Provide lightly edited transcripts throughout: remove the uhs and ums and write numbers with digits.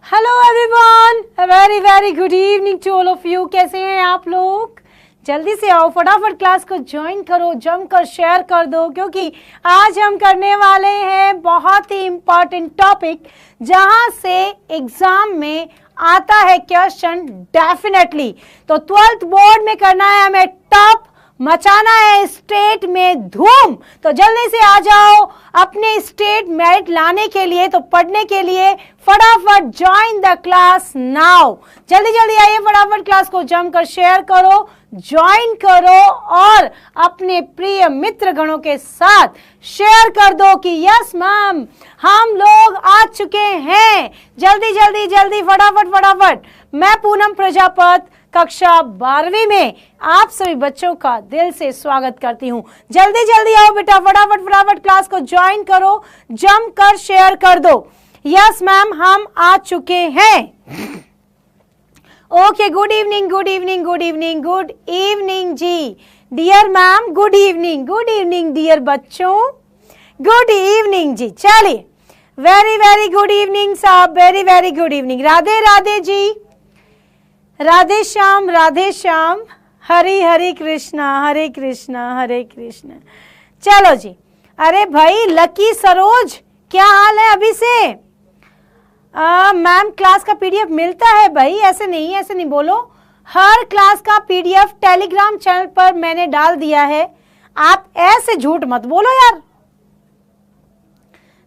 Hello everyone, very very good evening to all of you. कैसे हैं आप लोग? जल्दी से आओ, फटाफट क्लास को ज्वाइन करो, जमकर शेयर कर दो, क्योंकि आज हम करने वाले हैं बहुत ही इम्पोर्टेंट टॉपिक, जहां से एग्जाम में आता है क्वेश्चन डेफिनेटली। तो 12th बोर्ड में करना है हमें टॉप, मचाना है स्टेट में धूम। तो जल्दी से आ जाओ अपने स्टेट मेरिट लाने के लिए, तो पढ़ने के लिए फटाफट ज्वाइन द क्लास नाउ। जल्दी जल्दी आइए, फटाफट क्लास को जमकर शेयर करो, ज्वाइन करो और अपने प्रिय मित्र गणों के साथ शेयर कर दो कि यस मैम हम लोग आ चुके हैं। जल्दी जल्दी जल्दी फटाफट फटाफट। मैं पूनम प्रजापत कक्षा 12वीं में आप सभी बच्चों का दिल से स्वागत करती हूँ। जल्दी जल्दी आओ बेटा, फटाफट फटाफट क्लास को ज्वाइन करो, जमकर शेयर कर दो। यस मैम हम आ चुके हैं। Okay, good evening good evening good evening good evening ji dear ma'am, good evening dear बच्चों, गुड इवनिंग जी। चलिए, वेरी वेरी गुड इवनिंग साहब, very very good evening. Radhe Radhe ji, Radhe Shyam, Hari Hari Krishna Hare Krishna Hare Krishna. चलो जी, अरे भाई लकी सरोज, क्या हाल है अभी से? मैम क्लास का पीडीएफ मिलता है भाई, ऐसे नहीं बोलो। हर क्लास का पीडीएफ टेलीग्राम चैनल पर मैंने डाल दिया है, आप ऐसे झूठ मत बोलो यार।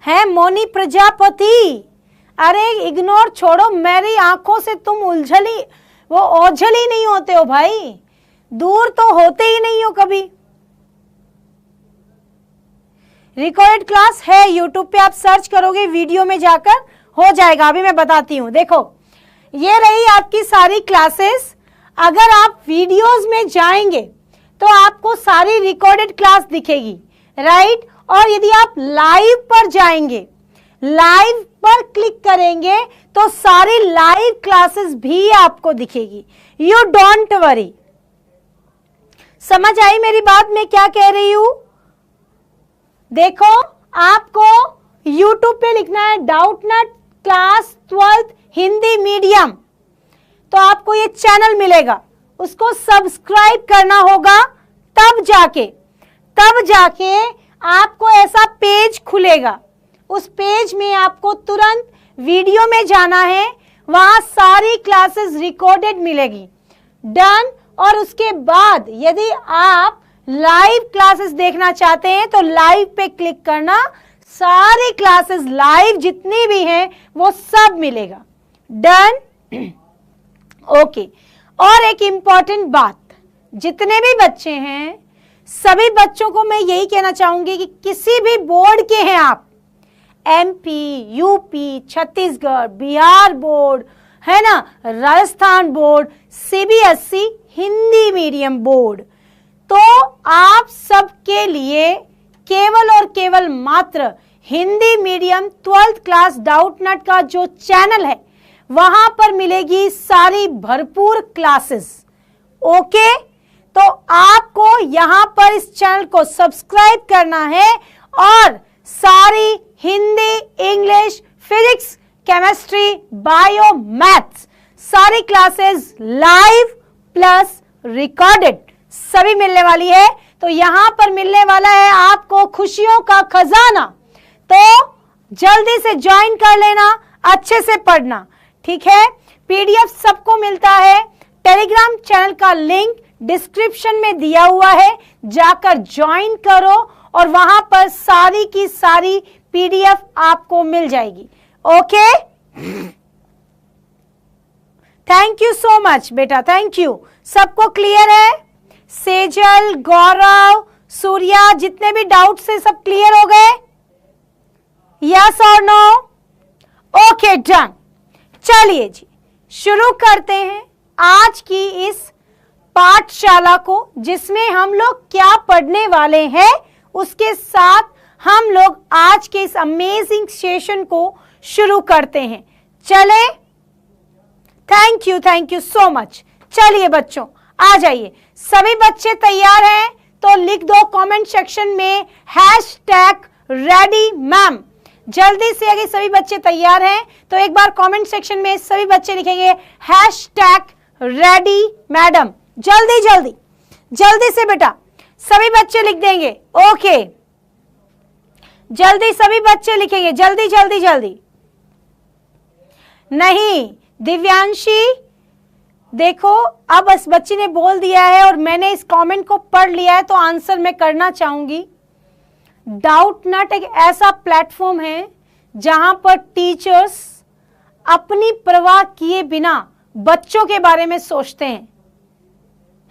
है मोनी प्रजापति, अरे इग्नोर छोड़ो, मेरी आंखों से तुम ओझल ही नहीं होते हो भाई, दूर तो होते ही नहीं हो कभी। रिकॉर्डेड क्लास है यूट्यूब पे, आप सर्च करोगे वीडियो में जाकर हो जाएगा। अभी मैं बताती हूँ, देखो ये रही आपकी सारी क्लासेस। अगर आप वीडियोस में जाएंगे तो आपको सारी रिकॉर्डेड क्लास दिखेगी, राइट। और यदि आप लाइव पर जाएंगे, लाइव पर क्लिक करेंगे तो सारी लाइव क्लासेस भी आपको दिखेगी। You don't worry. समझ आई मेरी बात, मैं क्या कह रही हूं? देखो, आपको YouTube पे लिखना है Doubtnut class 12th Hindi medium, तो आपको ये चैनल मिलेगा, उसको सब्सक्राइब करना होगा। तब जाके आपको ऐसा पेज खुलेगा। उस पेज में आपको तुरंत वीडियो में जाना है, वहां सारी क्लासेस रिकॉर्डेड मिलेगी। डन। और उसके बाद यदि आप लाइव क्लासेस देखना चाहते हैं तो लाइव पे क्लिक करना, सारी क्लासेस लाइव जितनी भी हैं वो सब मिलेगा। डन। ओके, और एक इंपॉर्टेंट बात, जितने भी बच्चे हैं सभी बच्चों को मैं यही कहना चाहूंगी कि किसी भी बोर्ड के हैं आप, MP, UP, Chhattisgarh, Bihar board है ना, Rajasthan board, CBSE Hindi medium board, तो आप सबके लिए केवल और केवल मात्र Hindi medium 12th class Doubtnut का जो चैनल है वहां पर मिलेगी सारी भरपूर क्लासेस। ओके, तो आपको यहां पर इस चैनल को सब्सक्राइब करना है और सारी Hindi, English, physics, chemistry, bio, maths सारी क्लासेस लाइव प्लस रिकॉर्डेड सभी मिलने वाली है। तो यहां पर मिलने वाला है आपको खुशियों का खजाना, तो जल्दी से ज्वाइन कर लेना, अच्छे से पढ़ना, ठीक है। पीडीएफ सबको मिलता है, टेलीग्राम चैनल का लिंक डिस्क्रिप्शन में दिया हुआ है, जाकर ज्वाइन करो और वहां पर सारी की सारी पीडीएफ आपको मिल जाएगी। Okay, thank you so much बेटा, थैंक यू। सबको क्लियर है? सेजल, गौरव, सूर्या, जितने भी डाउट्स है सब क्लियर हो गए? यस और नो? Okay, done. चलिए जी, शुरू करते हैं आज की इस पाठशाला को, जिसमें हम लोग क्या पढ़ने वाले हैं, उसके साथ हम लोग आज के इस अमेजिंग सेशन को शुरू करते हैं। चले, थैंक यू सो मच। चलिए बच्चों, आ जाइए। सभी बच्चे तैयार हैं तो लिख दो कमेंट सेक्शन में #रेडी मैम। जल्दी से अगर सभी बच्चे तैयार हैं तो एक बार कमेंट सेक्शन में सभी बच्चे लिखेंगे #रेडी मैडम। जल्दी जल्दी जल्दी से बेटा सभी बच्चे लिख देंगे। ओके, जल्दी सभी बच्चे लिखेंगे, जल्दी जल्दी जल्दी। नहीं दिव्यांशी, देखो अब इस बच्ची ने बोल दिया है और मैंने इस कमेंट को पढ़ लिया है तो आंसर मैं करना चाहूंगी। डाउटनट एक ऐसा प्लेटफॉर्म है जहां पर टीचर्स अपनी परवाह किए बिना बच्चों के बारे में सोचते हैं,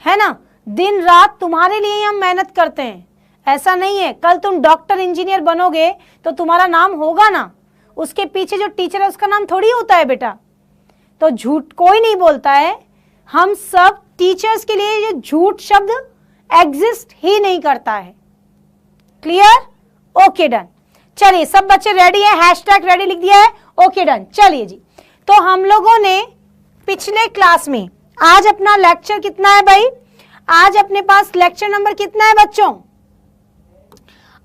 है ना। दिन रात तुम्हारे लिए हम मेहनत करते हैं। ऐसा नहीं है कल तुम डॉक्टर इंजीनियर बनोगे तो तुम्हारा नाम होगा ना, उसके पीछे जो टीचर है उसका नाम थोड़ी होता है बेटा। तो झूठ कोई नहीं बोलता है, हम सब टीचर्स के लिए ये झूठ शब्द एग्जिस्ट ही नहीं करता है। क्लियर? Okay done. चलिए सब बच्चे रेडी है, #रेडी लिख दिया है। Okay done. चलिए जी, तो हम लोगों ने पिछले क्लास में आज अपना लेक्चर कितना है भाई? आज अपने पास लेक्चर नंबर कितना है बच्चों?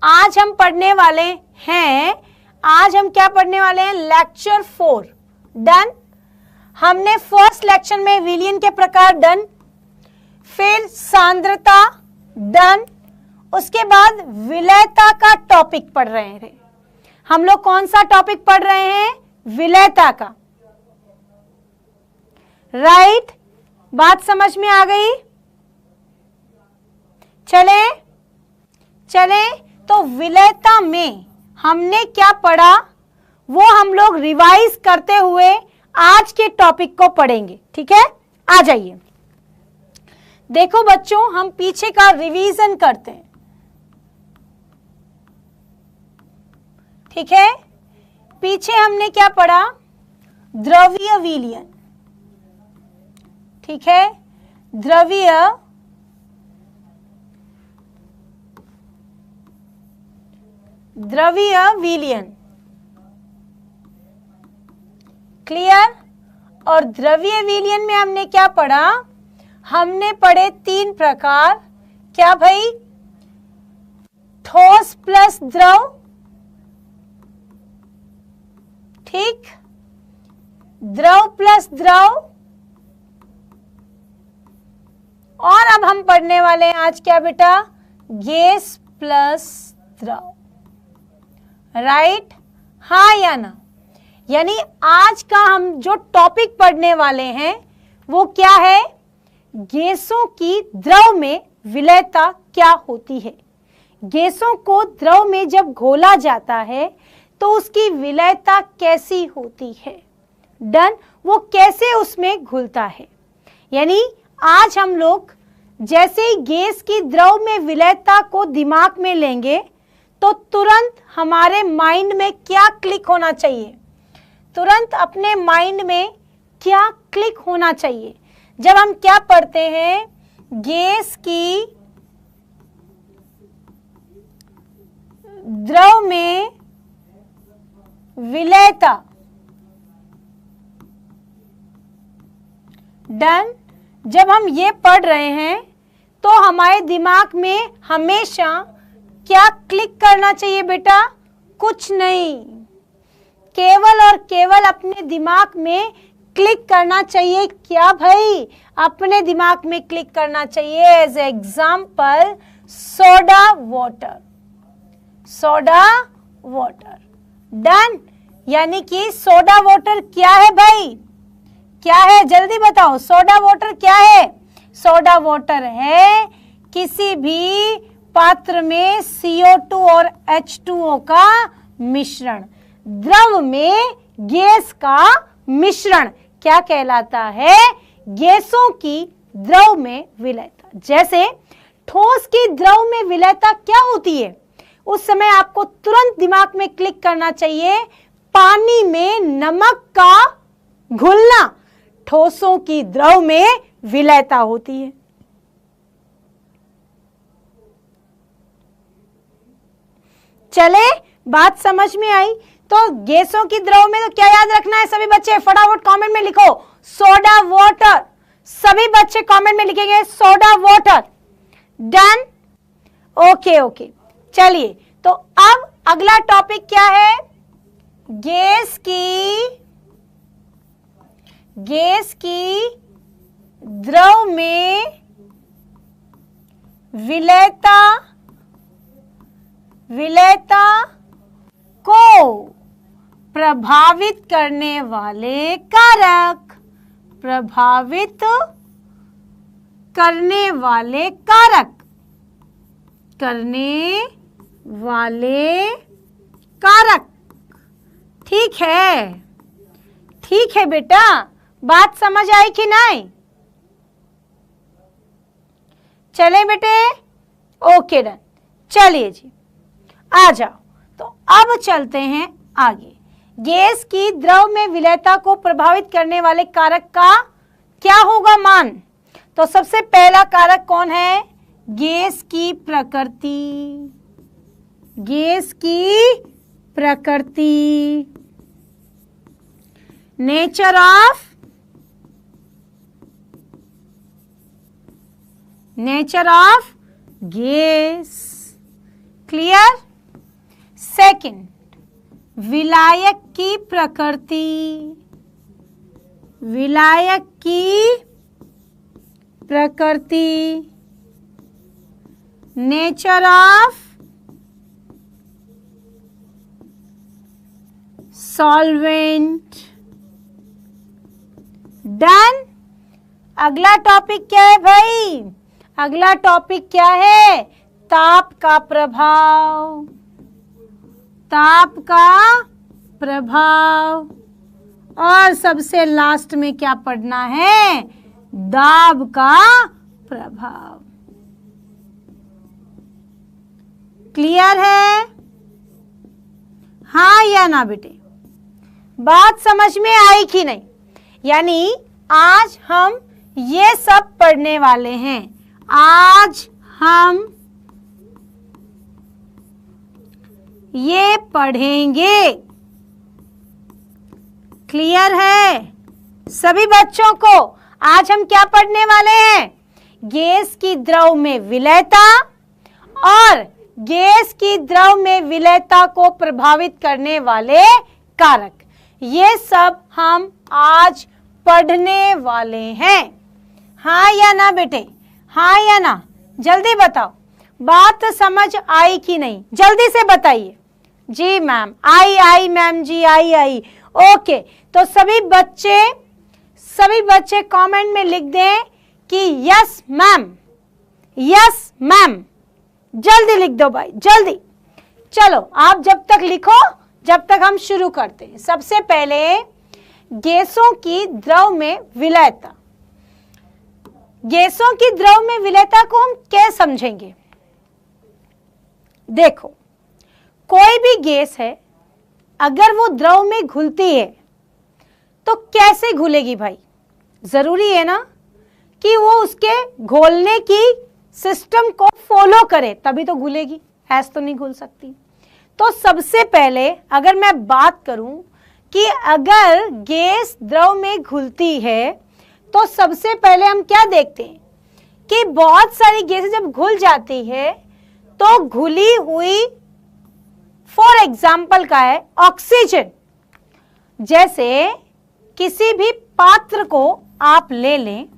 आज हम पढ़ने वाले हैं, आज हम क्या पढ़ने वाले हैं? लेक्चर 4। डन। हमने फर्स्ट लेक्चर में विलियन के प्रकार डन, फिर सांद्रता डन, उसके बाद विलयता का टॉपिक पढ़ रहे थे। हम लोग कौन सा टॉपिक पढ़ रहे हैं? विलयता का। राइट, बात समझ में आ गई? चले चले, तो विलयता में हमने क्या पढ़ा वो हम लोग रिवाइज करते हुए आज के टॉपिक को पढ़ेंगे। ठीक है, आ जाइए। देखो बच्चों, हम पीछे का रिवीजन करते हैं। ठीक है, पीछे हमने क्या पढ़ा? द्रव्य विलयन। ठीक है, द्रव्य विलयन। क्लियर? और द्रव्य विलयन में हमने क्या पढ़ा? हमने पढ़े 3 प्रकार। क्या भाई? ठोस प्लस द्रव, ठीक, द्रव प्लस द्रव, और अब हम पढ़ने वाले हैं आज क्या बेटा? गैस प्लस द्रव। राइट, हाँ या ना? यानी आज का हम जो टॉपिक पढ़ने वाले हैं वो क्या है? गैसों की द्रव में विलयता क्या होती है। गैसों को द्रव में जब घोला जाता है तो उसकी विलयता कैसी होती है। डन, वो कैसे उसमें घुलता है। यानी आज हम लोग जैसे ही गैस की द्रव में विलयता को दिमाग में लेंगे तो तुरंत हमारे माइंड में क्या क्लिक होना चाहिए? तुरंत अपने माइंड में क्या क्लिक होना चाहिए जब हम क्या पढ़ते हैं? गैस की द्रव में विलयता। डन। जब हम ये पढ़ रहे हैं तो हमारे दिमाग में हमेशा क्या क्लिक करना चाहिए बेटा? कुछ नहीं, केवल और केवल अपने दिमाग में क्लिक करना चाहिए। क्या भाई? अपने दिमाग में क्लिक करना चाहिए। As example soda water, soda water. Done. यानी कि सोडा वाटर क्या है भाई? क्या है? जल्दी बताओ, सोडा वाटर क्या है? सोडा वाटर है किसी भी पात्र में CO2 और H2O का मिश्रण। द्रव में गैस का मिश्रण क्या कहलाता है? गैसों की द्रव में विलयता। जैसे ठोस की द्रव में विलयता क्या होती है? उस समय आपको तुरंत दिमाग में क्लिक करना चाहिए, पानी में नमक का घुलना ठोसों की द्रव में विलयता होती है। चले, बात समझ में आई? तो गैसों की द्रव में तो क्या याद रखना है सभी बच्चे? फटाफट कमेंट में लिखो सोडा वाटर। सभी बच्चे कमेंट में लिखेंगे soda water. Done. Okay okay, चलिए तो अब अगला टॉपिक क्या है? गैस की द्रव में विलेयता को प्रभावित करने वाले कारक, ठीक है बेटा, बात समझ आई कि नहीं? चले बेटे, ओके डन। चलिए जी, आ जाओ। तो अब चलते हैं आगे। गैस की द्रव में विलेयता को प्रभावित करने वाले कारक का क्या होगा मान? तो सबसे पहला कारक कौन है? गैस की प्रकृति, nature of gas. Clear? Second, विलायक की प्रकृति, नेचर ऑफ सॉल्वेंट। डन। अगला टॉपिक क्या है भाई? अगला टॉपिक क्या है? ताप का प्रभाव। और सबसे लास्ट में क्या पढ़ना है? दाब का प्रभाव। क्लियर है? हाँ या ना बेटे? बात समझ में आई कि नहीं? यानी आज हम ये सब पढ़ने वाले हैं। आज हम ये पढ़ेंगे। क्लियर है सभी बच्चों को? आज हम क्या पढ़ने वाले हैं? गैस की द्रव में विलेयता और गैस की द्रव में विलेयता को प्रभावित करने वाले कारक, ये सब हम आज पढ़ने वाले हैं। हाँ या ना बेटे? हाँ या ना? जल्दी बताओ, बात समझ आई कि नहीं? जल्दी से बताइए। जी मैम, आई मैम जी, आई। ओके, तो सभी बच्चे कमेंट में लिख दें कि यस मैम। जल्दी लिख दो भाई, जल्दी। चलो आप जब तक लिखो, जब तक हम शुरू करते हैं। सबसे पहले गैसों की द्रव में विलेयता। गैसों की द्रव में विलेयता को हम क्या समझेंगे? देखो, कोई भी गैस है, अगर वो द्रव में घुलती है तो कैसे घुलेगी भाई? जरूरी है ना कि वो उसके घोलने की सिस्टम को फॉलो करे, तभी तो घुलेगी, ऐसे तो नहीं घुल सकती। तो सबसे पहले अगर मैं बात करूं कि अगर गैस द्रव में घुलती है तो सबसे पहले हम क्या देखते हैं कि बहुत सारी गैसें जब घुल जाती है तो घुली हुई, फॉर एग्जाम्पल का है ऑक्सीजन। जैसे किसी भी पात्र को आप ले लें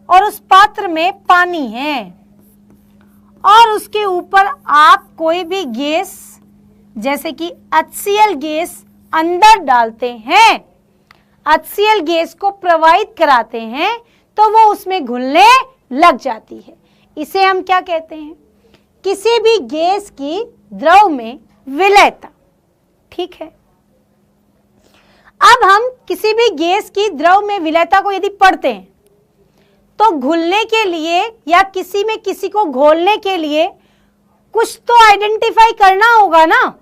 और उस पात्र में पानी है और उसके ऊपर आप कोई भी गैस जैसे कि HCl गैस अंदर डालते हैं, HCl गैस को प्रवाहित कराते हैं, तो वो उसमें घुलने लग जाती है। इसे हम क्या कहते हैं? किसी भी गैस की द्रव में विलेयता। ठीक है, अब हम किसी भी गैस की द्रव में विलेयता को यदि पढ़ते हैं तो घुलने के लिए या किसी में किसी को घोलने के लिए कुछ तो आइडेंटिफाई करना होगा ना।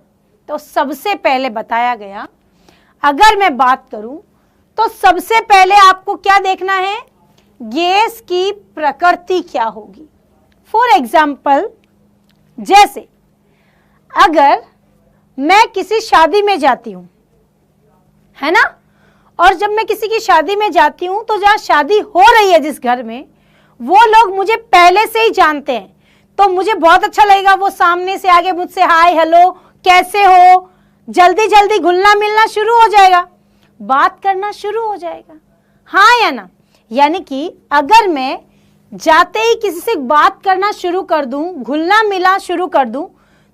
तो सबसे पहले बताया गया, अगर मैं बात करूं तो सबसे पहले आपको क्या देखना है? गैस की प्रकृति क्या होगी। फॉर एग्जाम्पल, जैसे अगर मैं किसी शादी में जाती हूं, है ना, और जब मैं किसी की शादी में जाती हूं तो जहां शादी हो रही है जिस घर में, वो लोग मुझे पहले से ही जानते हैं, तो मुझे बहुत अच्छा लगेगा वो सामने से आगे मुझसे हाय हेलो कैसे हो, जल्दी जल्दी घुलना मिलना शुरू हो जाएगा, बात करना शुरू हो जाएगा, हाँ या ना। यानी कि अगर मैं जाते ही किसी से बात करना शुरू कर दूं, घुलना मिलना शुरू कर दूं,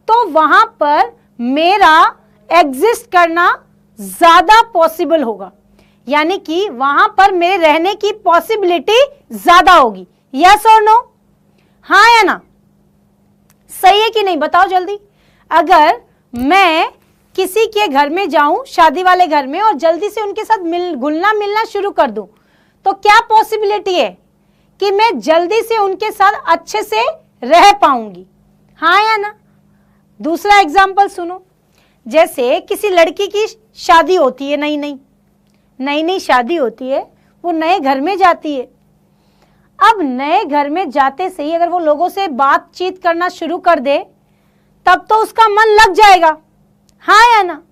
तो वहां पर मेरा एग्जिस्ट करना ज्यादा पॉसिबल होगा, यानी कि वहां पर मेरे रहने की पॉसिबिलिटी ज्यादा होगी। यस और नो, हाँ या ना, सही है कि नहीं, बताओ जल्दी। अगर मैं किसी के घर में जाऊं, शादी वाले घर में, और जल्दी से उनके साथ घुलना मिलना शुरू कर दूं, तो क्या पॉसिबिलिटी है कि मैं जल्दी से उनके साथ अच्छे से रह पाऊंगी, हाँ या ना। दूसरा एग्जाम्पल सुनो, जैसे किसी लड़की की शादी होती है, नई शादी होती है, वो नए घर में जाती है। अब नए घर में जाते से ही अगर वो लोगों से बातचीत करना शुरू कर दे, तब तो उसका मन लग जाएगा, हाँ या ना।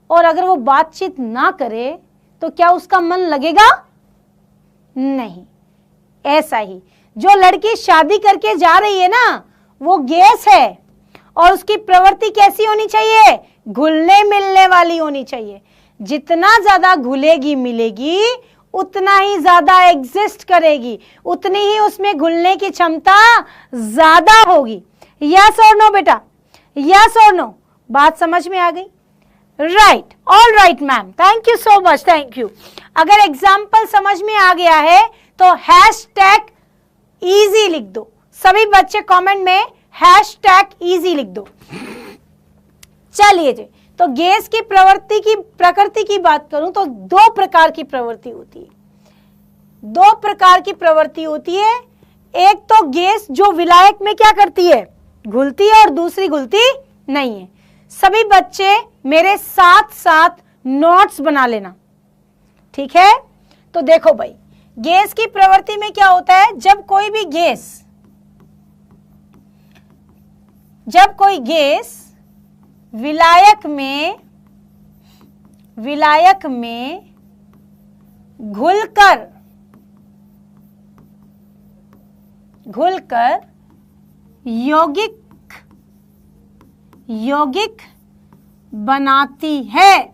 और अगर वो बातचीत ना करे तो क्या उसका मन लगेगा? नहीं। ऐसा ही जो लड़की शादी करके जा रही है ना, वो गैस है, और उसकी प्रवृत्ति कैसी होनी चाहिए? घुलने मिलने वाली होनी चाहिए। जितना ज्यादा घुलेगी मिलेगी, उतना ही ज्यादा एग्जिस्ट करेगी, उतनी ही उसमें घुलने की क्षमता ज्यादा होगी। यस और नो बेटा, यस और नो, बात समझ में आ गई? Right, all right ma'am, thank you so much, thank you. अगर एग्जाम्पल समझ में आ गया है तो हैशटैग इजी लिख दो। सभी बच्चे कमेंट में हैशटैग इजी लिख दो। चलिए जी, तो गैस की प्रकृति की बात करूं तो दो प्रकार की प्रवृत्ति होती है। दो प्रकार की प्रवृत्ति होती है, एक तो गैस जो विलायक में क्या करती है? घुलती है, और दूसरी घुलती नहीं है। सभी बच्चे मेरे साथ साथ नोट्स बना लेना, ठीक है। तो देखो भाई, गैस की प्रवृत्ति में क्या होता है? जब कोई गैस विलायक में घुलकर यौगिक बनाती है,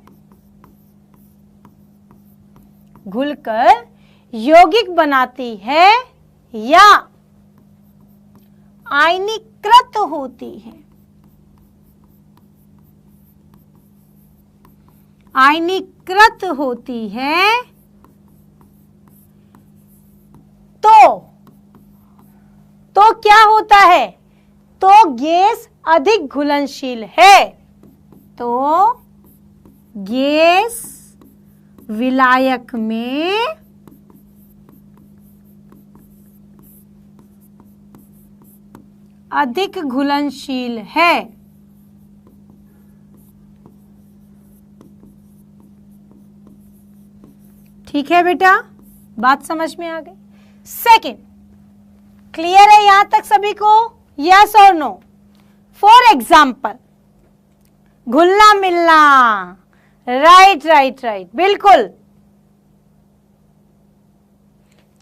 घुलकर यौगिक बनाती है या आयनीकृत होती है, आयनीकृत होती है, तो क्या होता है? तो गैस अधिक घुलनशील है। तो गैस विलायक में अधिक घुलनशील है। ठीक है बेटा, बात समझ में आ गई? सेकंड, क्लियर है यहां तक सभी को? यस और नो? फॉर एग्जाम्पल, घुलना मिलना, राइट राइट राइट, बिल्कुल।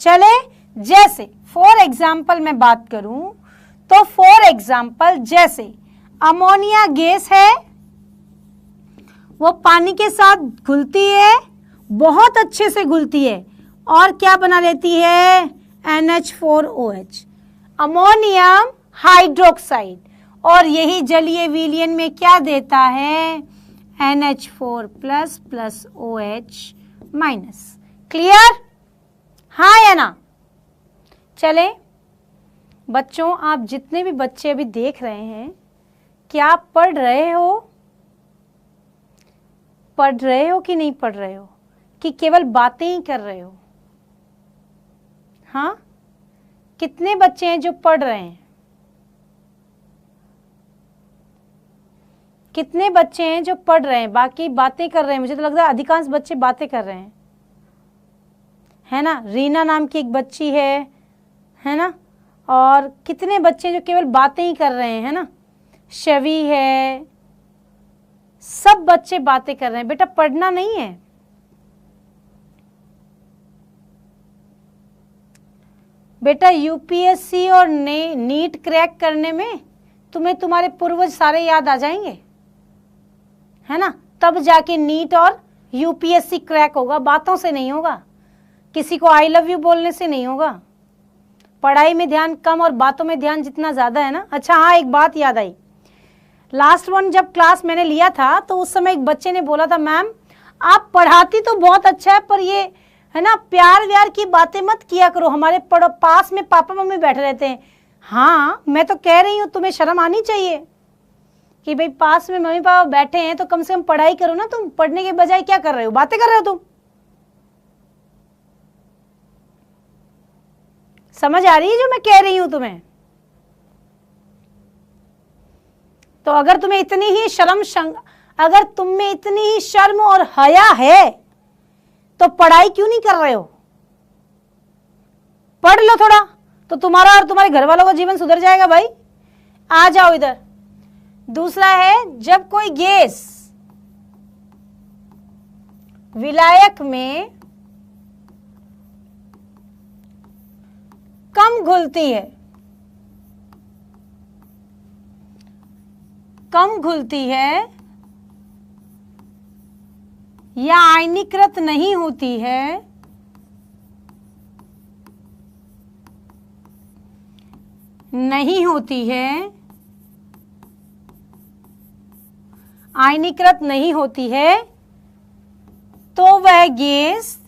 चले, जैसे फॉर एग्जाम्पल मैं बात करूं तो फॉर एग्जाम्पल जैसे अमोनिया गैस है, वो पानी के साथ घुलती है, बहुत अच्छे से घुलती है, और क्या बना लेती है? NH4OH, अमोनियम हाइड्रोक्साइड, और यही जलीय विलयन में क्या देता है? NH4+ OH-। क्लियर, हाँ या ना? चले बच्चों, आप जितने भी बच्चे अभी देख रहे हैं, क्या आप पढ़ रहे हो? पढ़ रहे हो कि नहीं पढ़ रहे हो, कि केवल बातें ही कर रहे हो? हाँ, कितने बच्चे हैं जो पढ़ रहे हैं? कितने बच्चे हैं जो पढ़ रहे हैं, बाकी बातें कर रहे हैं? मुझे तो लगता है अधिकांश बच्चे बातें कर रहे हैं, है ना। रीना नाम की एक बच्ची है ना, और कितने बच्चे जो केवल बातें ही कर रहे हैं, है ना। शवी है, सब बच्चे बातें कर रहे हैं। बेटा पढ़ना नहीं है, बेटा यूपीएससी और नीट क्रैक करने में तुम्हें तुम्हारे पूर्वज सारे याद आ जाएंगे, है ना। तब जाके नीट और यूपीएससी क्रैक होगा, बातों से नहीं होगा, किसी को आई लव यू बोलने से नहीं होगा। पढ़ाई में ध्यान कम और बातों में ध्यान जितना ज्यादा है ना। अच्छा हाँ, एक बात याद आई, लास्ट वन जब क्लास मैंने लिया था तो उस समय एक बच्चे ने बोला था, मैम आप पढ़ाती तो बहुत अच्छा है पर ये है ना प्यार व्यार की बातें मत किया करो, हमारे पास में पापा मम्मी बैठे रहते हैं। हाँ मैं तो कह रही हूँ, तुम्हें शर्म आनी चाहिए कि भाई पास में मम्मी पापा बैठे हैं तो कम से कम पढ़ाई करो ना। तुम पढ़ने के बजाय क्या कर रहे हो, बातें कर रहे हो तुम। समझ आ रही है जो मैं कह रही हूं तुम्हें? तो अगर तुम्हें इतनी ही अगर तुम में इतनी ही शर्म और हया है तो पढ़ाई क्यों नहीं कर रहे हो? पढ़ लो थोड़ा, तो तुम्हारा और तुम्हारे घर वालों का जीवन सुधर जाएगा भाई। आ जाओ इधर। दूसरा है, जब कोई गैस विलायक में कम घुलती है, या आयनीकृत नहीं होती है, आयनीकृत नहीं होती है, तो वह गैस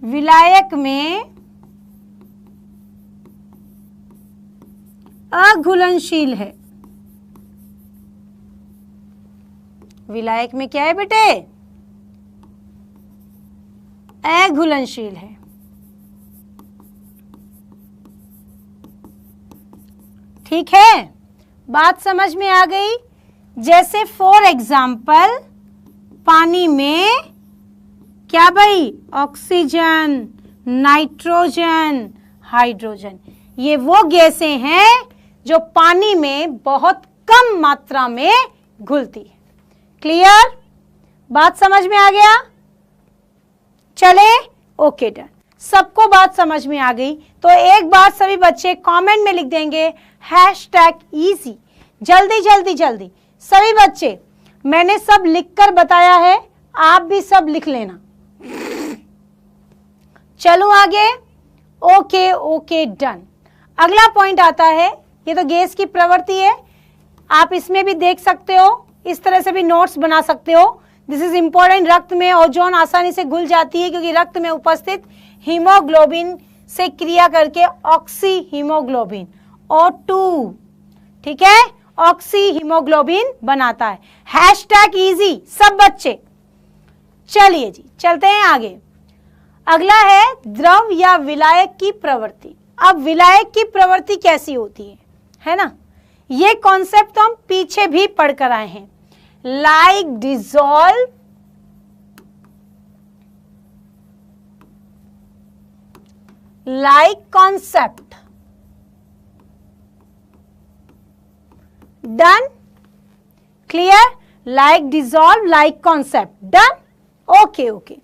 विलायक में अघुलनशील है। विलायक में क्या है बेटे? अघुलनशील है। ठीक है, बात समझ में आ गई। जैसे फॉर एग्जाम्पल पानी में क्या भाई? ऑक्सीजन, नाइट्रोजन, हाइड्रोजन, ये वो गैसें हैं जो पानी में बहुत कम मात्रा में घुलती है। क्लियर? बात समझ में आ गया? चले, ओके डन। सबको बात समझ में आ गई तो एक बार सभी बच्चे कमेंट में लिख देंगे #easy। जल्दी जल्दी जल्दी सभी बच्चे, मैंने सब लिखकर बताया है, आप भी सब लिख लेना। चलो आगे। Okay okay done. अगला पॉइंट आता है, ये तो गैस की प्रवृत्ति है, आप इसमें भी देख सकते हो, इस तरह से भी नोट्स बना सकते हो। This is important. रक्त में ओजोन आसानी से घुल जाती है क्योंकि रक्त में उपस्थित हीमोग्लोबिन से क्रिया करके ऑक्सी हीमोग्लोबिन O2, ठीक है, ऑक्सी हीमोग्लोबिन बनाता है। #easy सब बच्चे। चलिए जी चलते हैं आगे। अगला है द्रव या विलायक की प्रवृत्ति। अब विलायक की प्रवृत्ति कैसी होती है ना? ये कॉन्सेप्ट तो हम पीछे भी पढ़कर आए हैं। Like dissolve, like concept, done. Clear? Like dissolve, like concept, done. Okay okay.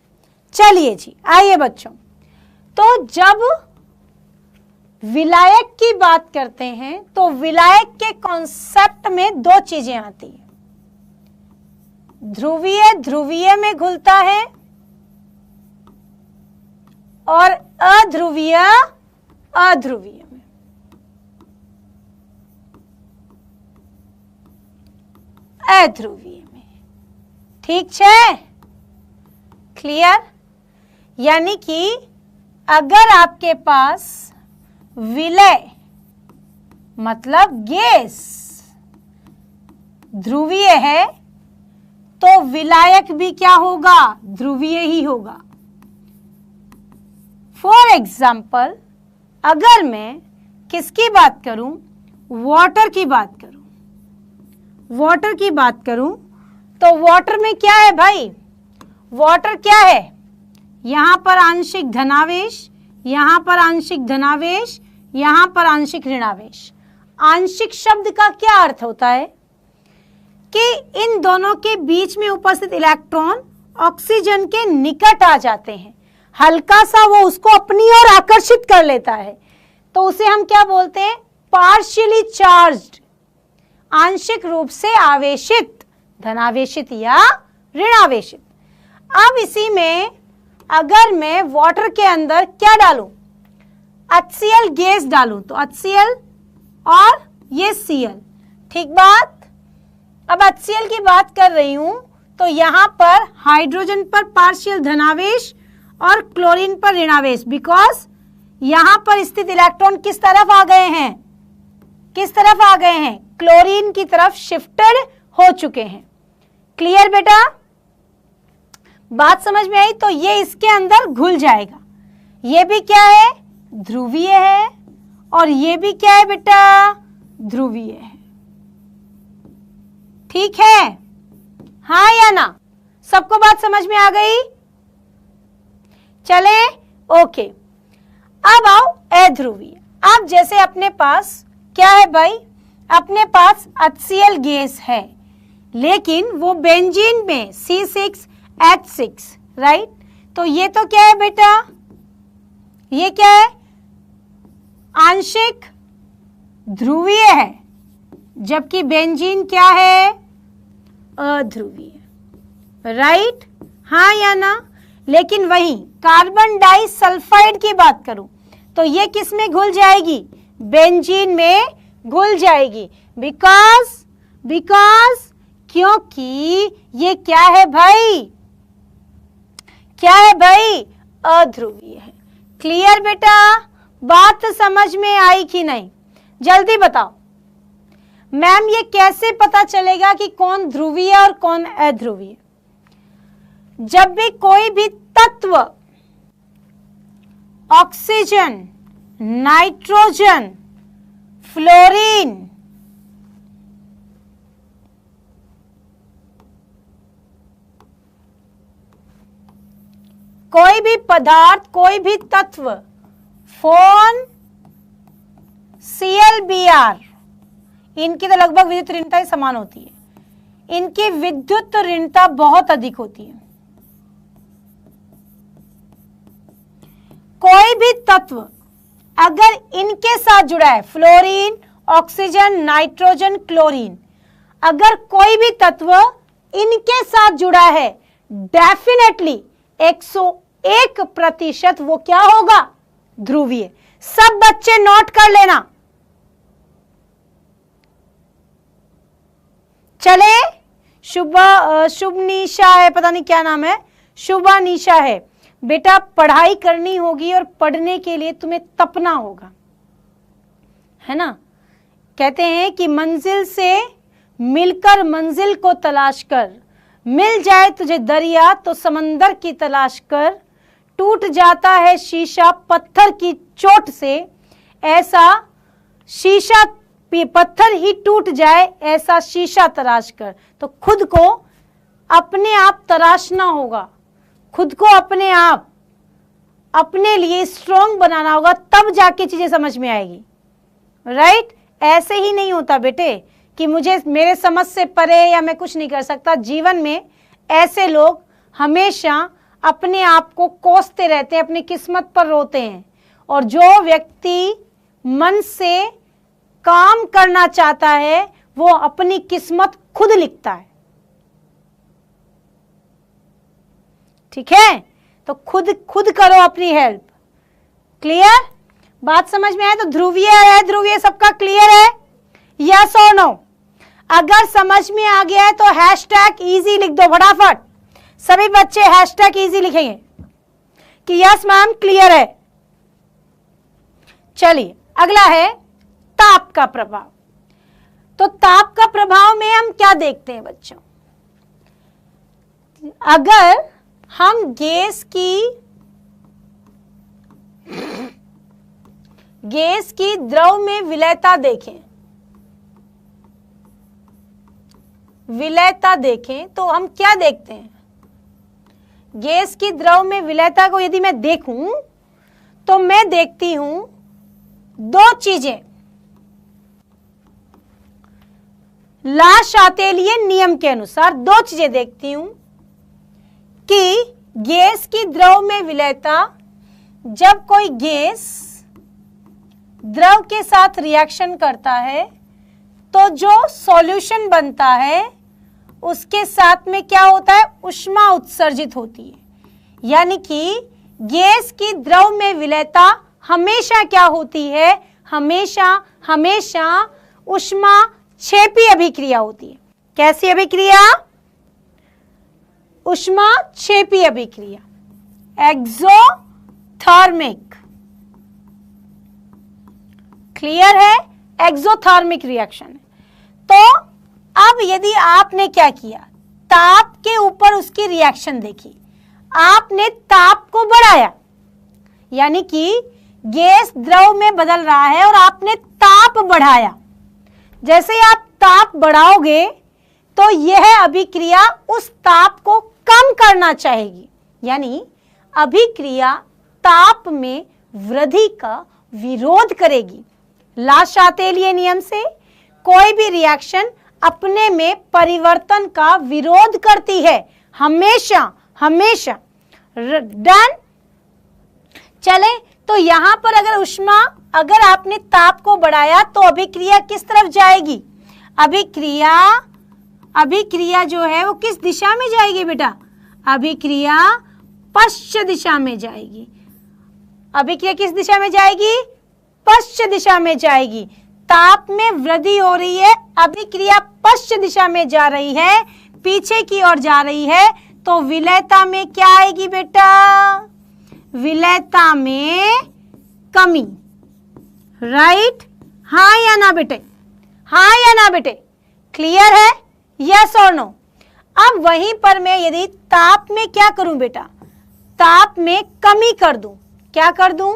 चलिए जी आइए बच्चों, तो जब विलायक की बात करते हैं तो विलायक के कॉन्सेप्ट में दो चीजें आती हैं। ध्रुवीय ध्रुवीय में घुलता है और अध्रुवीय अध्रुवीय में। अध्रुवीय में, ठीक है? क्लियर? यानी कि अगर आपके पास विलय मतलब गैस ध्रुवीय है तो विलायक भी क्या होगा? ध्रुवीय ही होगा। फॉर एग्जाम्पल अगर मैं किसकी बात करूं? वाटर की बात करूं, वाटर की बात करूं तो वाटर में क्या है भाई? वाटर क्या है? यहां पर आंशिक धनावेश, यहां पर आंशिक धनावेश, यहां पर आंशिक ऋणावेश। आंशिक शब्द का क्या अर्थ होता है कि इन दोनों के बीच में उपस्थित इलेक्ट्रॉन ऑक्सीजन के निकट आ जाते हैं, हल्का सा वो उसको अपनी ओर आकर्षित कर लेता है, तो उसे हम क्या बोलते हैं? Partially charged. आंशिक रूप से आवेशित, धनावेशित या ऋणावेशित। अब इसी में अगर मैं वाटर के अंदर क्या डालूं, HCl गैस डालूं, तो HCl और ये Cl, ठीक बात। अब HCl की बात कर रही हूं तो यहां पर हाइड्रोजन पर पार्शियल धनावेश और क्लोरीन पर ऋणावेश, बिकॉज यहां पर स्थित इलेक्ट्रॉन किस तरफ आ गए हैं, किस तरफ आ गए हैं, क्लोरीन की तरफ शिफ्टेड हो चुके हैं। क्लियर बेटा, बात समझ में आई। तो ये इसके अंदर घुल जाएगा। ये भी क्या है, ध्रुवीय है, और ये भी क्या है बेटा, ध्रुवीय है। ठीक है, हाँ या ना, सबको बात समझ में आ गई। चले ओके, अब आओ अध्रुवीय। अब जैसे अपने पास क्या है भाई, अपने पास HCl गैस है, लेकिन वो बेंजीन में C6H6, राइट। तो ये तो क्या है बेटा, ये क्या है, आंशिक ध्रुवीय है, जबकि बेंजीन क्या है, अध्रुवीय, राइट, हाँ या ना। लेकिन वही कार्बन डाइसल्फाइड की बात करूं तो ये किस में घुल जाएगी, बेंजीन में घुल जाएगी, बिकॉज क्योंकि ये क्या है भाई, क्या है भाई, अध्रुवीय है। क्लियर बेटा, बात समझ में आई कि नहीं, जल्दी बताओ। मैम ये कैसे पता चलेगा कि कौन ध्रुवीय और कौन अध्रुवीय? जब भी कोई भी तत्व ऑक्सीजन, नाइट्रोजन, फ्लोरीन, कोई भी पदार्थ, कोई भी तत्व, फोन, ClBr, इनकी तो लगभग विद्युत ऋणता ही समान होती है, इनकी विद्युत ऋणता बहुत अधिक होती है। कोई भी तत्व अगर इनके साथ जुड़ा है, फ्लोरीन, ऑक्सीजन, नाइट्रोजन, क्लोरीन, अगर कोई भी तत्व इनके साथ जुड़ा है, डेफिनेटली 101% वो क्या होगा, ध्रुवीय। सब बच्चे नोट कर लेना। चले, शुभ निशा है, पता नहीं क्या नाम है, शुभा निशा है। बेटा पढ़ाई करनी होगी और पढ़ने के लिए तुम्हें तपना होगा, है ना। कहते हैं कि मंजिल से मिलकर मंजिल को तलाश कर, मिल जाए तुझे दरिया तो समंदर की तलाश कर, टूट जाता है शीशा पत्थर की चोट से, ऐसा शीशा पत्थर ही टूट जाए, ऐसा शीशा तराश कर। तो खुद को अपने आप तराशना होगा, खुद को अपने आप अपने लिए स्ट्रॉन्ग बनाना होगा, तब जाके चीजें समझ में आएगी, राइट। ऐसे ही नहीं होता बेटे कि मुझे मेरे समझ से परे या मैं कुछ नहीं कर सकता। जीवन में ऐसे लोग हमेशा अपने आप को कोसते रहते हैं, अपनी किस्मत पर रोते हैं। और जो व्यक्ति मन से काम करना चाहता है वो अपनी किस्मत खुद लिखता है, ठीक है। तो खुद करो अपनी हेल्प। क्लियर, बात समझ में आए तो ध्रुवीय है, ध्रुवीय सबका क्लियर है, यस और नो। अगर समझ में आ गया है तो हैशटैग इजी लिख दो फटाफट। सभी बच्चे हैशटैग इजी लिखेंगे कि यस मैम क्लियर है। चलिए अगला है ताप का प्रभाव। तो ताप का प्रभाव में हम क्या देखते हैं बच्चों, अगर हम गैस की द्रव में विलयता देखें, तो हम क्या देखते हैं, गैस की द्रव में विलयता को यदि मैं देखूं तो मैं देखती हूं दो चीजें। ला शातेलियन नियम के अनुसार दो चीजें देखती हूं कि गैस की द्रव में विलयता, जब कोई गैस द्रव के साथ रिएक्शन करता है तो जो सॉल्यूशन बनता है उसके साथ में क्या होता है, ऊष्मा उत्सर्जित होती है। यानी कि गैस की द्रव में विलयता हमेशा क्या होती है, हमेशा ऊष्मा क्षेपी अभिक्रिया होती है। कैसी अभिक्रिया, ऊष्मा क्षेपी अभिक्रिया, एक्सोथर्मिक। क्लियर है, एक्सोथर्मिक रिएक्शन। तो अब यदि आपने क्या किया, ताप के ऊपर उसकी रिएक्शन देखी, आपने ताप को बढ़ाया, यानी कि गैस द्रव में बदल रहा है और आपने ताप बढ़ाया। जैसे ही आप ताप बढ़ाओगे तो यह अभिक्रिया उस ताप को कम करना चाहेगी, यानी अभिक्रिया ताप में वृद्धि का विरोध करेगी। ला शातेलिए नियम से कोई भी रिएक्शन अपने में परिवर्तन का विरोध करती है, हमेशा। डन। चले, तो यहां पर अगर आपने ताप को बढ़ाया तो अभिक्रिया किस तरफ जाएगी, अभिक्रिया जो है वो किस दिशा में जाएगी बेटा, अभिक्रिया पश्चिम दिशा में जाएगी। अभिक्रिया किस दिशा में जाएगी, पश्चिम दिशा में जाएगी। ताप में वृद्धि हो रही है, अभिक्रिया पश्चिम दिशा में जा रही है, पीछे की ओर जा रही है, तो विलयता में क्या आएगी बेटा, विलयता में कमी। राइट, हाँ या ना बेटे, हाँ या ना बेटे, क्लियर है, यस और नो। अब वहीं पर मैं यदि ताप में क्या करूं बेटा, ताप में कमी कर दूं, क्या कर दूं,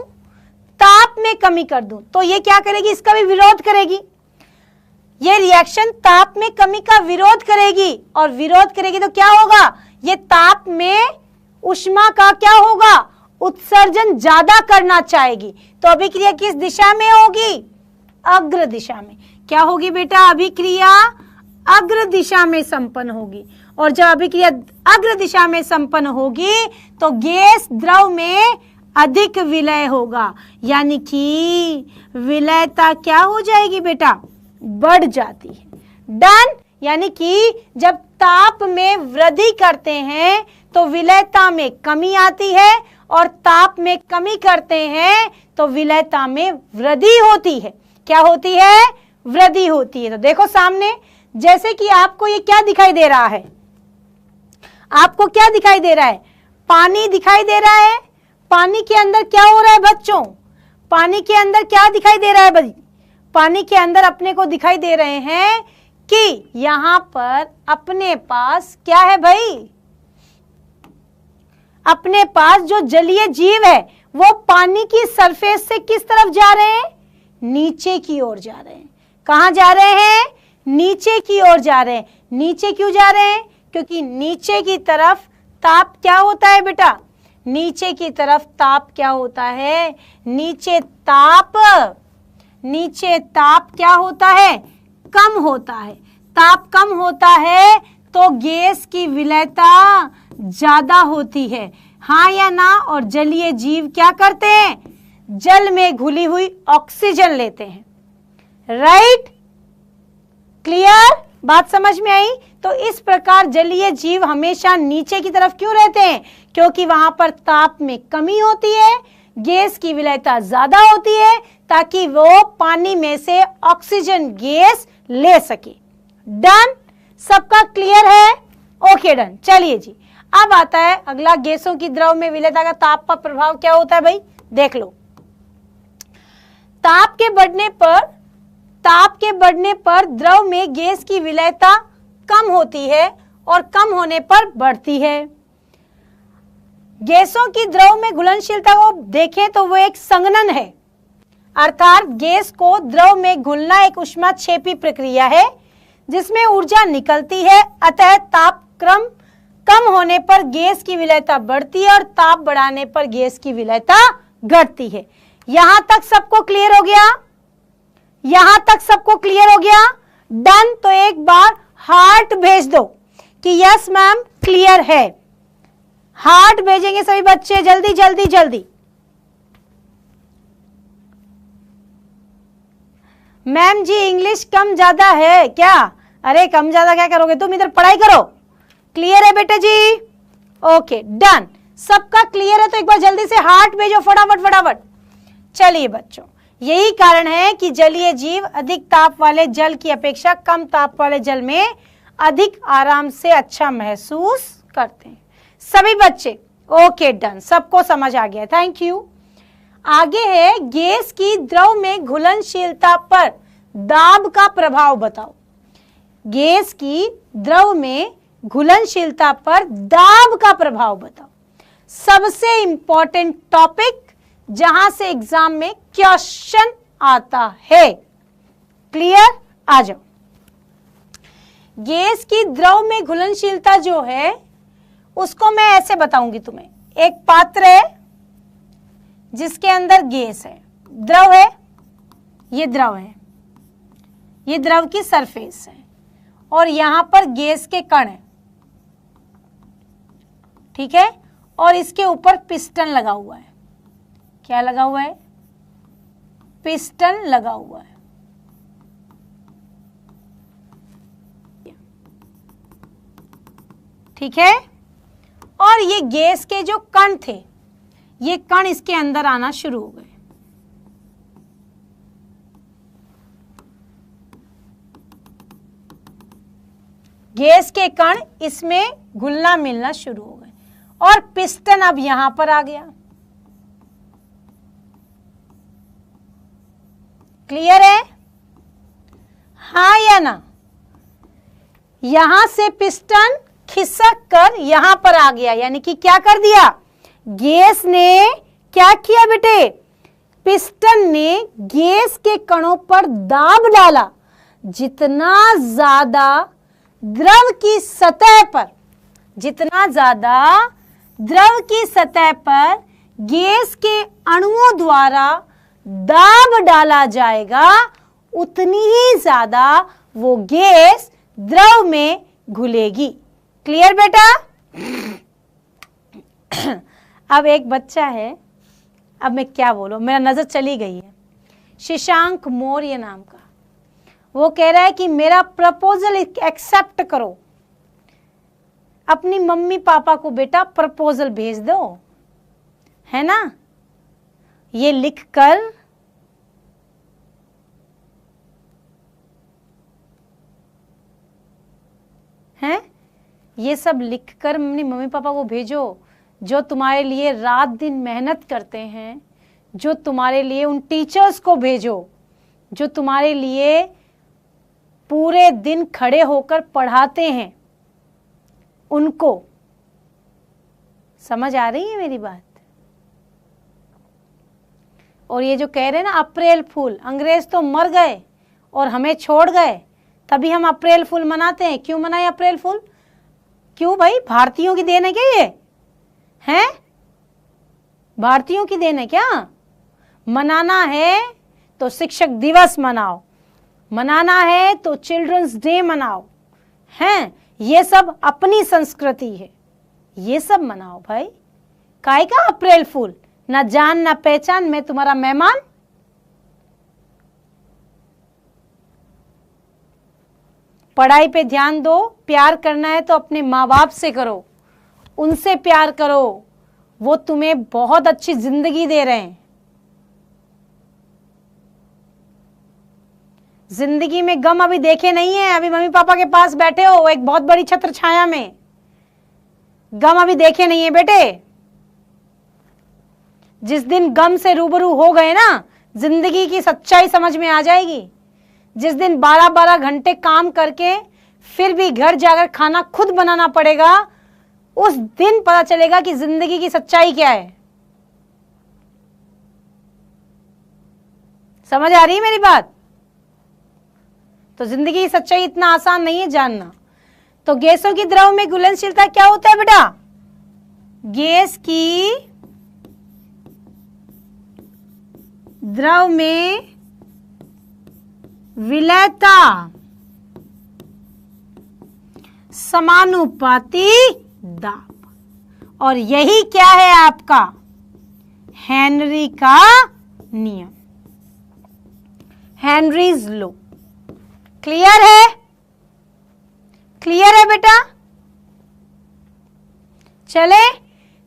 ताप में कमी कर दूं, तो ये क्या करेगी, इसका भी विरोध करेगी। ये रिएक्शन ताप में कमी का विरोध करेगी, और विरोध करेगी तो क्या होगा, ये ताप में ऊष्मा का क्या होगा, उत्सर्जन ज्यादा करना चाहेगी। तो अभिक्रिया किस दिशा में होगी, अग्र दिशा में। क्या होगी बेटा, अभिक्रिया अग्र दिशा में संपन्न होगी। और जब अभिक्रिया अग्र दिशा में संपन्न होगी तो गैस द्रव में अधिक विलय होगा, यानी कि विलयता क्या हो जाएगी बेटा, बढ़ जाती है। डन। यानी कि जब ताप में वृद्धि करते हैं तो विलयता में कमी आती है, और ताप में कमी करते हैं तो विलयता में वृद्धि होती है। क्या होती है, वृद्धि होती है। तो देखो सामने, जैसे कि आपको ये क्या दिखाई दे रहा है, आपको क्या दिखाई दे रहा है, पानी दिखाई दे रहा है। पानी के अंदर क्या हो रहा है बच्चों, पानी के अंदर क्या दिखाई दे रहा है भाई, पानी के अंदर अपने को दिखाई दे रहे हैं कि यहां पर अपने पास क्या है भाई, अपने पास जो जलीय जीव है वो पानी की सरफेस से किस तरफ जा रहे हैं, नीचे की ओर जा रहे हैं। कहां जा रहे हैं, नीचे की ओर जा रहे हैं। नीचे क्यों जा रहे हैं, क्योंकि नीचे की तरफ ताप क्या होता है बेटा, नीचे की तरफ ताप क्या होता है, नीचे ताप क्या होता है, कम होता है। ताप कम होता है तो गैस की विलयता ज्यादा होती है, हाँ या ना। और जलीय जीव क्या करते हैं, जल में घुली हुई ऑक्सीजन लेते हैं। राइट, क्लियर, बात समझ में आई। तो इस प्रकार जलीय जीव हमेशा नीचे की तरफ क्यों रहते हैं, क्योंकि वहां पर ताप में कमी होती है, गैस की विलयता ज्यादा होती है, ताकि वो पानी में से ऑक्सीजन गैस ले सके। डन, सबका क्लियर है, ओके डन। चलिए जी, अब आता है अगला, गैसों की द्रव में विलयता का ताप पर प्रभाव क्या होता है भाई, देख लो। ताप के बढ़ने पर द्रव में गैस की विलयता कम होती है और कम होने पर बढ़ती है। गैसों की द्रव में घुलनशीलता को देखें तो वो एक संघनन है, अर्थात गैस को द्रव में घुलना एक ऊष्माक्षेपी प्रक्रिया है जिसमें ऊर्जा निकलती है। अतः ताप क्रम कम होने पर गैस की विलयता बढ़ती है और ताप बढ़ाने पर गैस की विलयता घटती है। यहां तक सबको क्लियर हो गया, यहां तक सबको क्लियर हो गया। डन। तो एक बार हार्ट भेज दो कि यस मैम क्लियर है। हार्ट भेजेंगे सभी बच्चे, जल्दी जल्दी जल्दी। मैम जी इंग्लिश कम ज्यादा है क्या? अरे कम ज्यादा क्या करोगे तुम, इधर पढ़ाई करो। क्लियर है बेटे जी? ओके डन, सबका क्लियर है तो एक बार जल्दी से हार्ट भेजो फटाफट फटाफट। चलिए बच्चों, यही कारण है कि जलीय जीव अधिक ताप वाले जल की अपेक्षा कम ताप वाले जल में अधिक आराम से अच्छा महसूस करते हैं। सभी बच्चे ओके डन, सबको समझ आ गया, थैंक यू। आगे है गैस की द्रव में घुलनशीलता पर दाब का प्रभाव बताओ। गैस की द्रव में घुलनशीलता पर दाब का प्रभाव बताओ। सबसे इंपॉर्टेंट टॉपिक जहां से एग्जाम में क्वेश्चन आता है। क्लियर? आ जाओ। गैस की द्रव में घुलनशीलता जो है उसको मैं ऐसे बताऊंगी तुम्हें। एक पात्र है जिसके अंदर गैस है, द्रव है, ये द्रव है, ये द्रव की सरफेस है और यहां पर गैस के कण है, ठीक है, और इसके ऊपर पिस्टन लगा हुआ है। क्या लगा हुआ है? पिस्टन लगा हुआ है। ठीक है, और ये गैस के जो कण थे, ये कण इसके अंदर आना शुरू हो गए। गैस के कण इसमें घुलना मिलना शुरू हो गए और पिस्टन अब यहां पर आ गया। क्लियर है? हाँ या ना? यहां से पिस्टन खिसक कर यहां पर आ गया, यानी कि क्या कर दिया? गैस ने क्या किया बेटे? पिस्टन ने गैस के कणों पर दाब डाला। जितना ज्यादा द्रव की सतह पर, जितना ज्यादा द्रव की सतह पर गैस के अणुओं द्वारा दाब डाला जाएगा, उतनी ही ज्यादा वो गैस द्रव में घुलेगी। क्लियर बेटा? अब एक बच्चा है, अब मैं क्या बोलूं, मेरा नजर चली गई है, शशांक मौर्य नाम का। वो कह रहा है कि मेरा प्रपोजल एक्सेप्ट करो। अपनी मम्मी पापा को बेटा प्रपोजल भेज दो, है ना? ये लिखकर हैं, ये सब लिखकर अपनी मम्मी पापा को भेजो जो तुम्हारे लिए रात दिन मेहनत करते हैं, जो तुम्हारे लिए उन टीचर्स को भेजो जो तुम्हारे लिए पूरे दिन खड़े होकर पढ़ाते हैं, उनको। समझ आ रही है मेरी बात? और ये जो कह रहे हैं ना अप्रैल फूल, अंग्रेज तो मर गए और हमें छोड़ गए, तभी हम अप्रैल फूल मनाते हैं। क्यों मनाए अप्रैल फूल? क्यों भाई? भारतीयों की देन है क्या ये? हैं? भारतीयों की देन है क्या? मनाना है तो शिक्षक दिवस मनाओ, मनाना है तो चिल्ड्रंस डे मनाओ, हैं? ये सब अपनी संस्कृति है, ये सब मनाओ भाई। काय का अप्रैल फूल? ना जान ना पहचान, मैं तुम्हारा मेहमान। पढ़ाई पे ध्यान दो। प्यार करना है तो अपने माँ बाप से करो, उनसे प्यार करो, वो तुम्हें बहुत अच्छी जिंदगी दे रहे हैं। जिंदगी में गम अभी देखे नहीं है, अभी मम्मी पापा के पास बैठे हो एक बहुत बड़ी छत्र छाया में, गम अभी देखे नहीं है बेटे। जिस दिन गम से रूबरू हो गए ना, जिंदगी की सच्चाई समझ में आ जाएगी। जिस दिन 12-12 घंटे काम करके फिर भी घर जाकर खाना खुद बनाना पड़ेगा, उस दिन पता चलेगा कि जिंदगी की सच्चाई क्या है। समझ आ रही है मेरी बात? तो जिंदगी की सच्चाई इतना आसान नहीं है जानना। तो गैसों की द्रव में घुलनशीलता क्या होता है बेटा? गैस की द्रव में विलयता समानुपाती दाब, और यही क्या है आपका हेनरी का नियम। Henry's law. क्लियर है? क्लियर है बेटा? चले,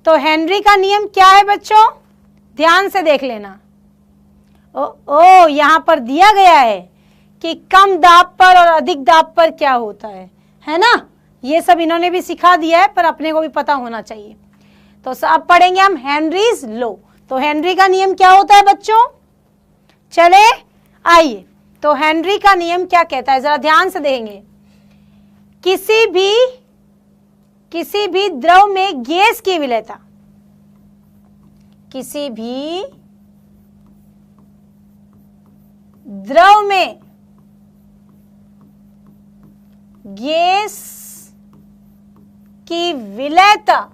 तो हेनरी का नियम क्या है बच्चों? ध्यान से देख लेना। ओ यहां पर दिया गया है कि कम दाब पर और अधिक दाब पर क्या होता है ना? ये सब इन्होंने भी सिखा दिया है, पर अपने को भी पता होना चाहिए। तो अब पढ़ेंगे हम हेनरीज लॉ। तो हेनरी का नियम क्या होता है बच्चों? चले आइए, तो हेनरी का नियम क्या कहता है, जरा ध्यान से देखेंगे। किसी भी द्रव में गैस की विलेयता, किसी भी द्रव में गैस की विलेयता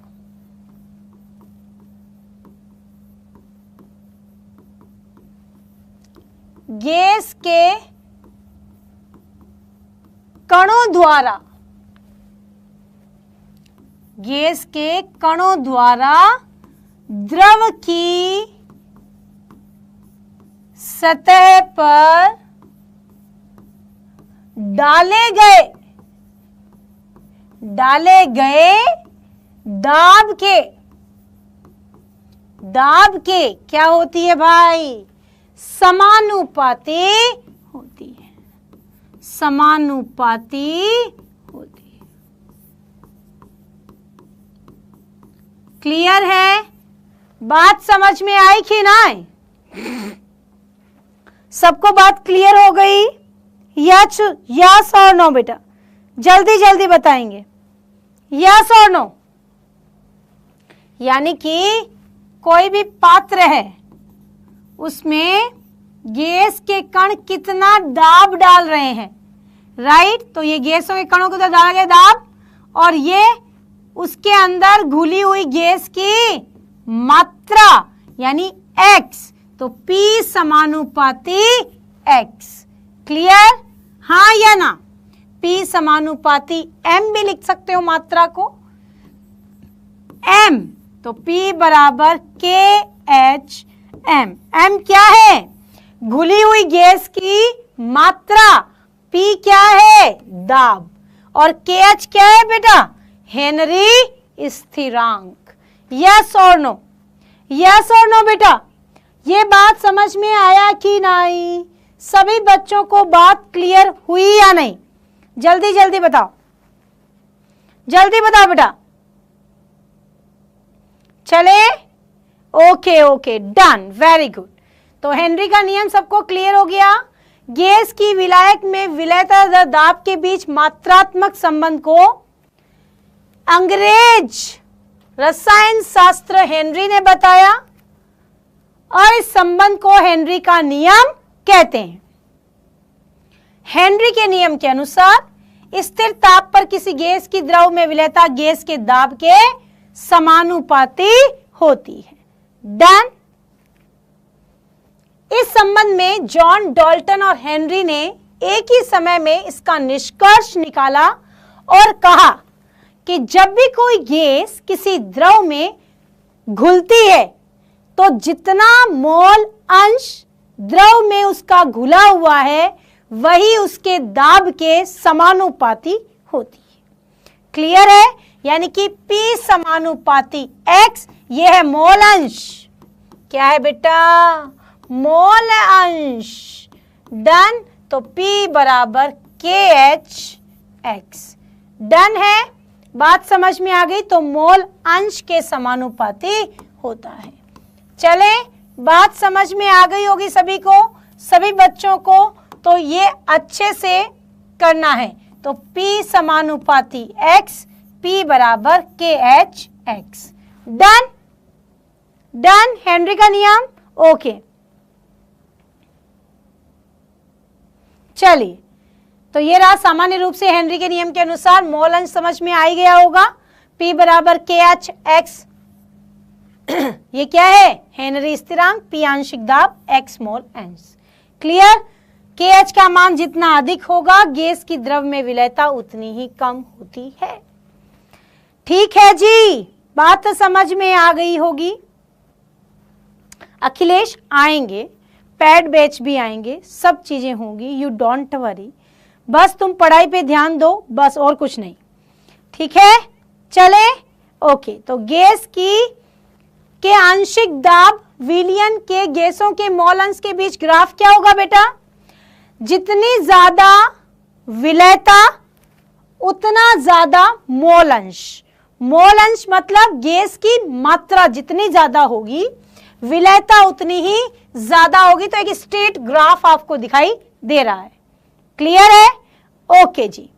गैस के कणों द्वारा द्रव की सतह पर डाले गए दाब के क्या होती है भाई? समानुपाती होती है, समानुपाती होती है। क्लियर है? बात समझ में आई कि ना आई? सबको बात क्लियर हो गई? यस और नो बेटा, जल्दी जल्दी बताएंगे। यस और नो, यानी कि कोई भी पात्र है, उसमें गैस के कण कितना दाब डाल रहे हैं, राइट? तो ये गैसों के कणों को तो डाला गया दाब, और ये उसके अंदर घुली हुई गैस की मात्रा यानी x, तो P समानुपाती x। क्लियर? हाँ या ना? P समानुपाती m भी लिख सकते हो मात्रा को, m, तो P बराबर KH m। m क्या है? घुली हुई गैस की मात्रा, P क्या है? दाब, और KH क्या है बेटा? हेनरी स्थिरांक। यस और नो? यस और नो बेटा? ये बात समझ में आया कि नहीं? सभी बच्चों को बात क्लियर हुई या नहीं? जल्दी जल्दी बताओ, जल्दी बताओ बेटा। चले, ओके, डन, वेरी गुड। तो हेनरी का नियम सबको क्लियर हो गया। गैस की विलायक में विलेयता तथा दाब के बीच मात्रात्मक संबंध को अंग्रेज रसायन शास्त्र हेनरी ने बताया, और इस संबंध को हेनरी का नियम कहते हैं। हेनरी के नियम के अनुसार स्थिर ताप पर किसी गैस की द्रव में विलेयता गैस के दाब के समानुपाती होती है। डन। इस संबंध में जॉन डाल्टन और हेनरी ने एक ही समय में इसका निष्कर्ष निकाला और कहा कि जब भी कोई गैस किसी द्रव में घुलती है, तो जितना मोल अंश द्रव में उसका घुला हुआ है, वही उसके दाब के समानुपाती होती है। क्लियर है? यानी कि P समानुपाती X, ये है मोल अंश। क्या है बेटा? मोल अंश। डन। तो P बराबर KH(X). डन है? बात समझ में आ गई? तो मोल अंश के समानुपाती होता है। चले, बात समझ में आ गई होगी सभी को, सभी बच्चों को। तो ये अच्छे से करना है। तो P समानुपाती X, P बराबर KH(X). डन। डन। हेनरी का नियम ओके। चलिए, तो ये रहा सामान्य रूप से हेनरी के नियम के अनुसार मोल अंश समझ में आ ही गया होगा। P बराबर KH(X). ये क्या है? हेनरी स्थिरांक, P आंशिक दाब, X मोल अंश। क्लियर? KH का मान जितना अधिक होगा, गैस की द्रव में विलेयता उतनी ही कम होती है। ठीक है जी, बात समझ में आ गई होगी। अखिलेश आएंगे, पैड बैच भी आएंगे, सब चीजें होंगी, यू डोंट वरी, बस तुम पढ़ाई पे ध्यान दो, बस और कुछ नहीं, ठीक है। चले, ओके। तो गैस के आंशिक दाब विलयन के गैसों के मोल अंश के बीच ग्राफ क्या होगा बेटा? जितनी ज्यादा विलयता उतना ज्यादा मोल अंश। मोल अंश मतलब गैस की मात्रा जितनी ज्यादा होगी विलयता उतनी ही ज्यादा होगी। तो एक स्ट्रेट ग्राफ आपको दिखाई दे रहा है, क्लियर है? ओके जी।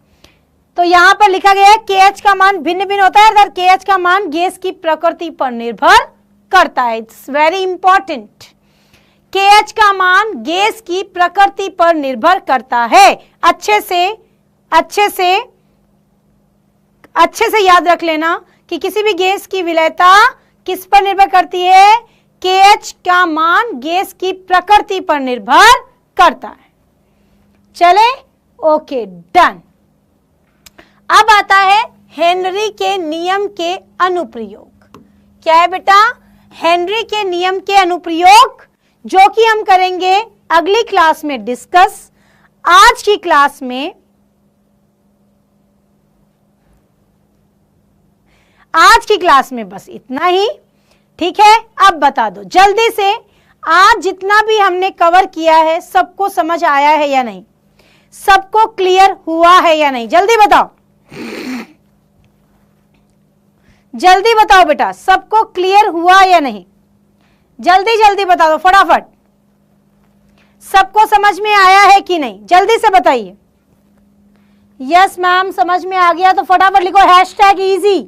तो यहां पर लिखा गया है KH का मान भिन्न भिन्न होता है, अर्थात KH का मान गैस की प्रकृति पर निर्भर करता है। It's very important. KH का मान गैस की प्रकृति पर निर्भर करता है। अच्छे से याद रख लेना कि किसी भी गैस की विलयता किस पर निर्भर करती है? KH का मान गैस की प्रकृति पर निर्भर करता है। चले, ओके, डन। अब आता है हेनरी के नियम के अनुप्रयोग। क्या है बेटा? हेनरी के नियम के अनुप्रयोग, जो कि हम करेंगे अगली क्लास में डिस्कस। आज की क्लास में बस इतना ही, ठीक है। अब बता दो जल्दी से, आज जितना भी हमने कवर किया है सबको समझ आया है या नहीं? सबको क्लियर हुआ है या नहीं? जल्दी बताओ, जल्दी बताओ बेटा, सबको क्लियर हुआ या नहीं? जल्दी जल्दी बता दो फटाफट। सबको समझ में आया है कि नहीं? जल्दी से बताइए। यस मैम, समझ में आ गया तो फटाफट लिखो #easy।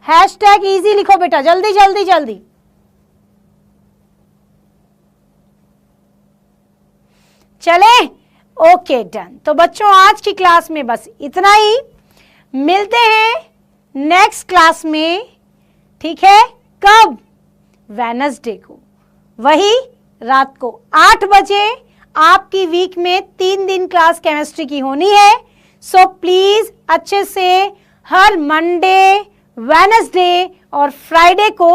#easy लिखो बेटा, जल्दी जल्दी जल्दी। चले, ओके, डन। तो बच्चों आज की क्लास में बस इतना ही, मिलते हैं नेक्स्ट क्लास में, ठीक है। कब? वेडनेसडे को, वही रात को 8 बजे। आपकी वीक में 3 दिन क्लास केमिस्ट्री की होनी है। सो प्लीज अच्छे से हर मंडे, वेडनेसडे और फ्राइडे को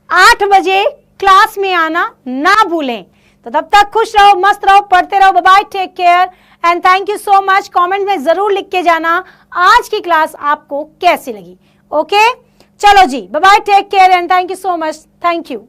8 बजे क्लास में आना ना भूलें। तो तब तक खुश रहो, मस्त रहो, पढ़ते रहो। Bye bye, take care and thank you so much. Comment में जरूर लिख के जाना आज की क्लास आपको कैसी लगी। ओके, चलो जी, bye bye, take care and thank you so much. Thank you.